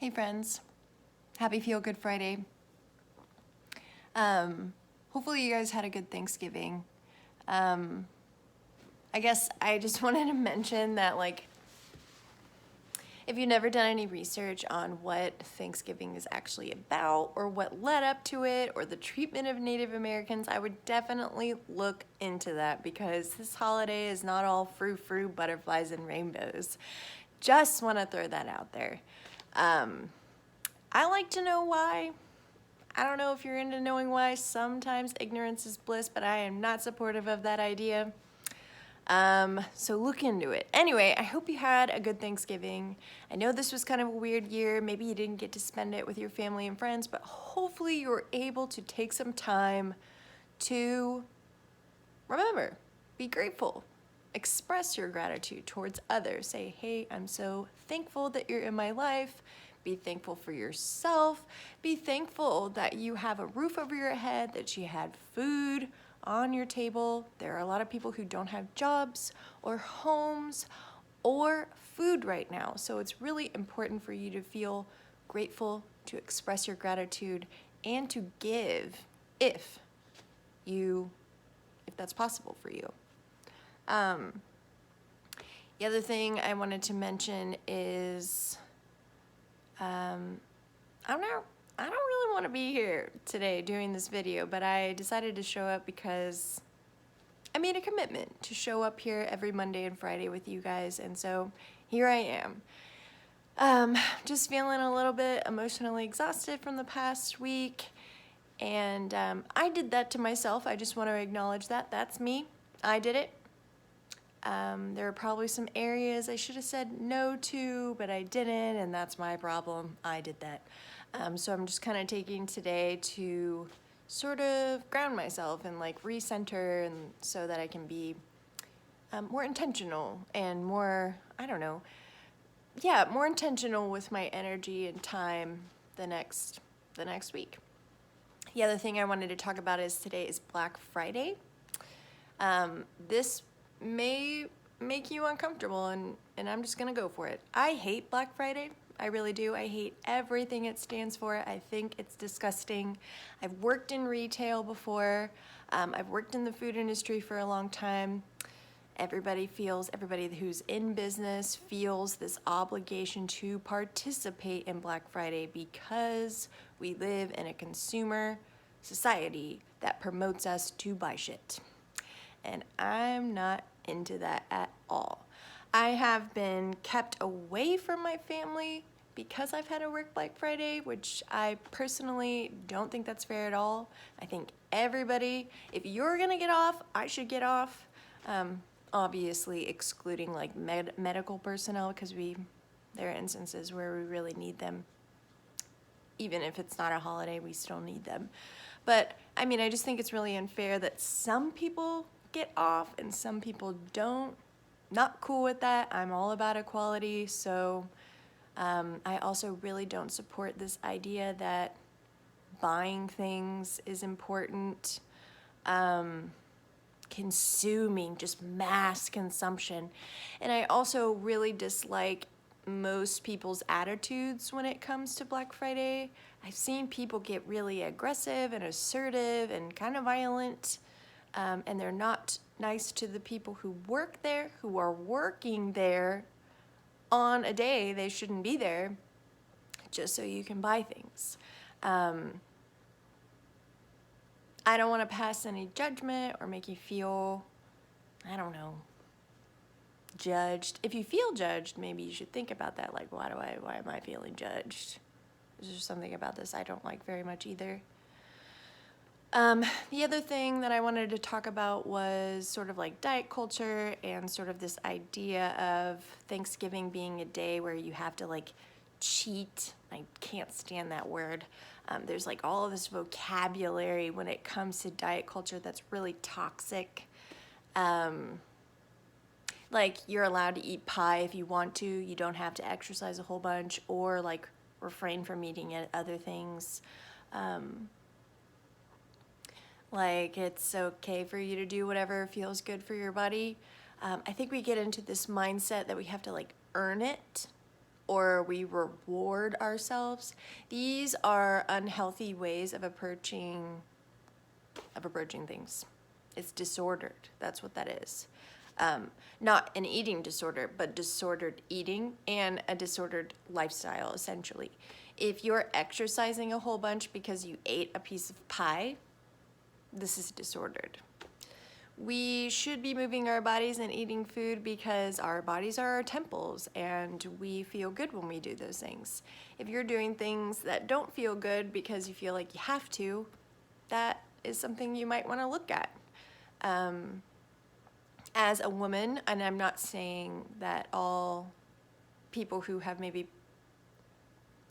Hey friends, happy Feel Good Friday. Hopefully you guys had a good Thanksgiving. I guess I just wanted to mention that if you've never done any research on what Thanksgiving is actually about or what led up to it or the treatment of Native Americans, I would definitely look into that because this holiday is not all frou-frou, butterflies, and rainbows. Just want to throw that out there. I like to know why. I don't know if you're into knowing why. Sometimes ignorance is bliss, but I am not supportive of that idea. So look into it. Anyway, I hope you had a good Thanksgiving. I know this was kind of a weird year. Maybe you didn't get to spend it with your family and friends, but hopefully you were able to take some time to remember, be grateful, express your gratitude towards others. Say, hey, I'm so thankful that you're in my life. Be thankful for yourself. Be thankful that you have a roof over your head, that you had food on your table. There are a lot of people who don't have jobs or homes or food right now. So it's really important for you to feel grateful, to express your gratitude, and to give if that's possible for you. The other thing I wanted to mention is I don't really want to be here today doing this video, but I decided to show up because I made a commitment to show up here every Monday and Friday with you guys, and so here I am. Just feeling a little bit emotionally exhausted from the past week, and I did that to myself. I just want to acknowledge that. That's me. I did it. There are probably some areas I should have said no to, but I didn't, and that's my problem. I did that. So I'm just kind of taking today to sort of ground myself and recenter, and so that I can be more intentional and more, more intentional with my energy and time the next week. The other thing I wanted to talk about is today is Black Friday. This may make you uncomfortable, and I'm just gonna go for it. I hate Black Friday. I really do. I hate everything it stands for. I think it's disgusting. I've worked in retail before. I've worked in the food industry for a long time. Everybody who's in business feels this obligation to participate in Black Friday because we live in a consumer society that promotes us to buy shit. And I'm not into that at all. I have been kept away from my family because I've had to work Black Friday, which I personally don't think that's fair at all. I think everybody, if you're gonna get off, I should get off. Obviously excluding medical personnel, because there are instances where we really need them. Even if it's not a holiday, we still need them. But I just think it's really unfair that some people get off and some people don't. Not cool with that. I'm all about equality. So I also really don't support this idea that buying things is important. Consuming, just mass consumption. And I also really dislike most people's attitudes when it comes to Black Friday. I've seen people get really aggressive and assertive and kind of violent. And they're not nice to the people who work there, who are working there on a day they shouldn't be there, just so you can buy things. I don't want to pass any judgment or make you feel, judged. If you feel judged, maybe you should think about that. Why am I feeling judged? There's something about this I don't like very much either. The other thing that I wanted to talk about was sort of diet culture and sort of this idea of Thanksgiving being a day where you have to cheat. I can't stand that word. There's all of this vocabulary when it comes to diet culture that's really toxic. You're allowed to eat pie if you want to. You don't have to exercise a whole bunch or refrain from eating other things. It's okay for you to do whatever feels good for your body. I think we get into this mindset that we have to earn it or we reward ourselves. These are unhealthy ways of approaching things. It's disordered. That's what that is. Not an eating disorder, but disordered eating and a disordered lifestyle, essentially. If you're exercising a whole bunch because you ate a piece of pie, this is disordered. We should be moving our bodies and eating food because our bodies are our temples and we feel good when we do those things. If you're doing things that don't feel good because you feel like you have to, that is something you might want to look at. As a woman, and I'm not saying that all people who have maybe,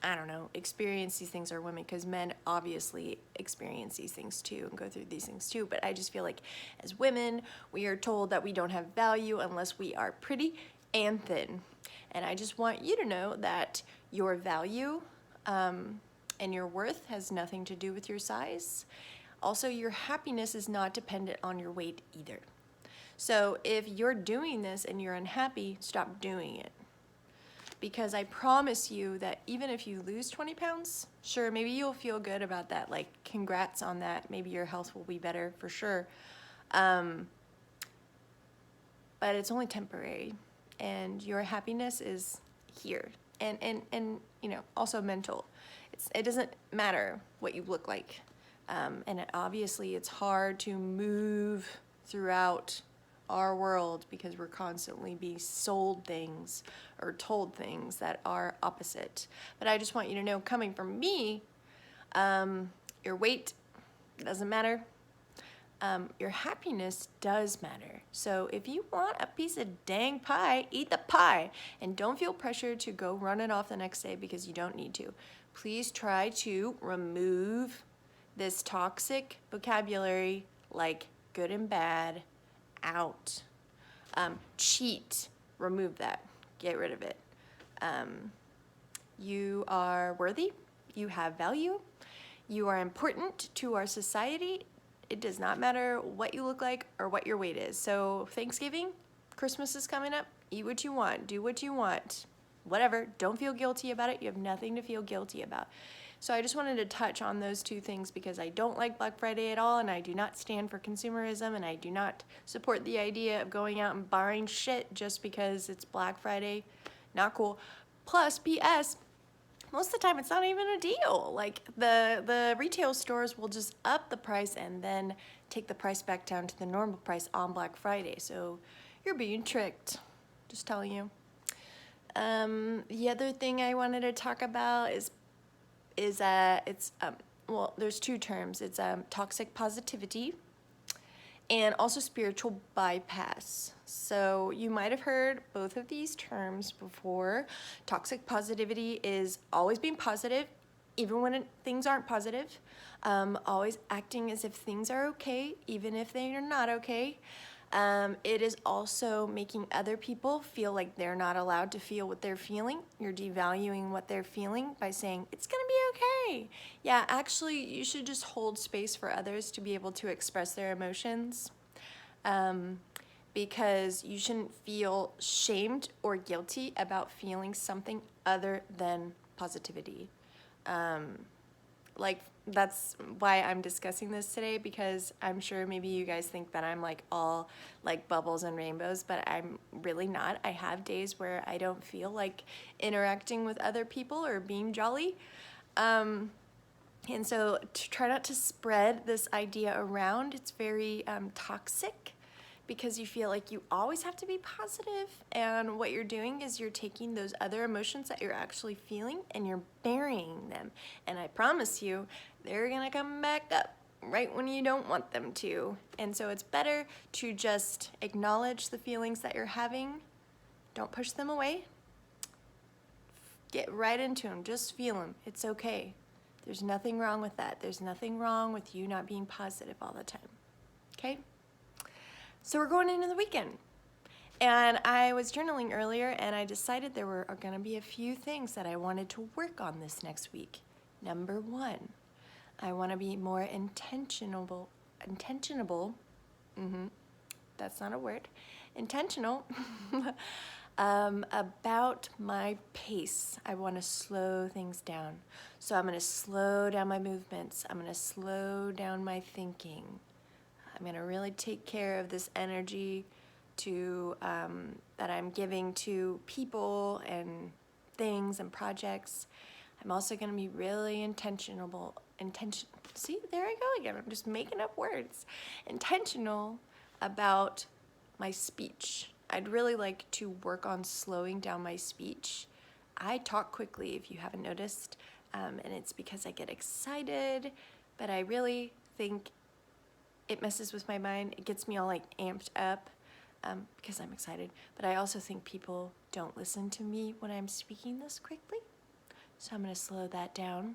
I don't know, experience these things are women, because men obviously experience these things too and go through these things too. But I just feel like as women, we are told that we don't have value unless we are pretty and thin. And I just want you to know that your value and your worth has nothing to do with your size. Also, your happiness is not dependent on your weight either. So if you're doing this and you're unhappy, stop doing it. Because I promise you that even if you lose 20 pounds, sure, maybe you'll feel good about that. Like, congrats on that. Maybe your health will be better for sure. But it's only temporary. And your happiness is here. And you know, also mental. It doesn't matter what you look like. And obviously it's hard to move throughout our world because we're constantly being sold things or told things that are opposite. But I just want you to know, coming from me, your weight doesn't matter. Your happiness does matter. So if you want a piece of dang pie, eat the pie. And don't feel pressured to go run it off the next day because you don't need to. Please try to remove this toxic vocabulary like good and bad out. Cheat, remove that. Get rid of it. You are worthy. You have value. You are important to our society. It does not matter what you look like or what your weight is. So Thanksgiving, Christmas is coming up. Eat what you want. Do what you want. Whatever. Don't feel guilty about it. You have nothing to feel guilty about. So I just wanted to touch on those two things because I don't like Black Friday at all, and I do not stand for consumerism, and I do not support the idea of going out and buying shit just because it's Black Friday. Not cool. Plus, PS, most of the time it's not even a deal. Like, the retail stores will just up the price and then take the price back down to the normal price on Black Friday. So you're being tricked. Just telling you. The other thing I wanted to talk about is well, there's two terms. It's toxic positivity and also spiritual bypass. So you might have heard both of these terms before. Toxic positivity is always being positive, even when things aren't positive. Always acting as if things are okay, even if they are not okay. It is also making other people feel like they're not allowed to feel what they're feeling. You're devaluing what they're feeling by saying, it's gonna be okay. Yeah, actually, you should just hold space for others to be able to express their emotions. Because you shouldn't feel shamed or guilty about feeling something other than positivity. Like, that's why I'm discussing this today, because I'm sure maybe you guys think that I'm like all like bubbles and rainbows, but I'm really not. I have days where I don't feel like interacting with other people or being jolly. And so to try not to spread this idea around, it's very toxic, because you feel like you always have to be positive, and what you're doing is you're taking those other emotions that you're actually feeling and you're burying them. And I promise you, they're gonna come back up right when you don't want them to. And so it's better to just acknowledge the feelings that you're having. Don't push them away. Get right into them. Just feel them. It's okay. There's nothing wrong with that. There's nothing wrong with you not being positive all the time. Okay? So we're going into the weekend. And I was journaling earlier, and I decided there are going to be a few things that I wanted to work on this next week. Number one, I want to be more intentional. That's not a word. Intentional About my pace. I want to slow things down. So I'm going to slow down my movements. I'm going to slow down my thinking. I'm going to really take care of this energy that I'm giving to people and things and projects. I'm also going to be really see, there I go again. I'm just making up words. Intentional about my speech. I'd really like to work on slowing down my speech. I talk quickly, if you haven't noticed, and it's because I get excited, but I really think it messes with my mind. It gets me all like amped up because I'm excited, but I also think people don't listen to me when I'm speaking this quickly. So I'm going to slow that down.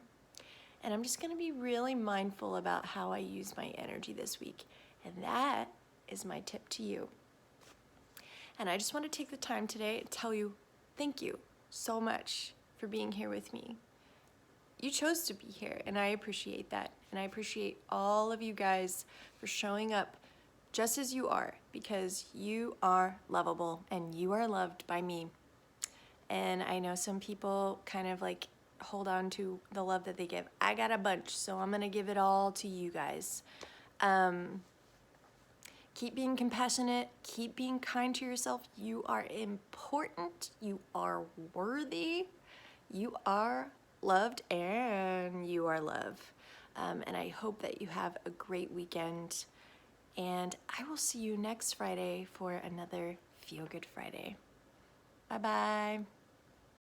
And I'm just going to be really mindful about how I use my energy this week. And that is my tip to you. And I just want to take the time today and tell you thank you so much for being here with me. You chose to be here, and I appreciate that. And I appreciate all of you guys for showing up just as you are, because you are lovable and you are loved by me. And I know some people kind of like hold on to the love that they give. I got a bunch, so I'm gonna give it all to you guys. Keep being compassionate, keep being kind to yourself. You are important, you are worthy, you are loved, and you are love. And I hope that you have a great weekend. And I will see you next Friday for another Feel Good Friday. Bye-bye.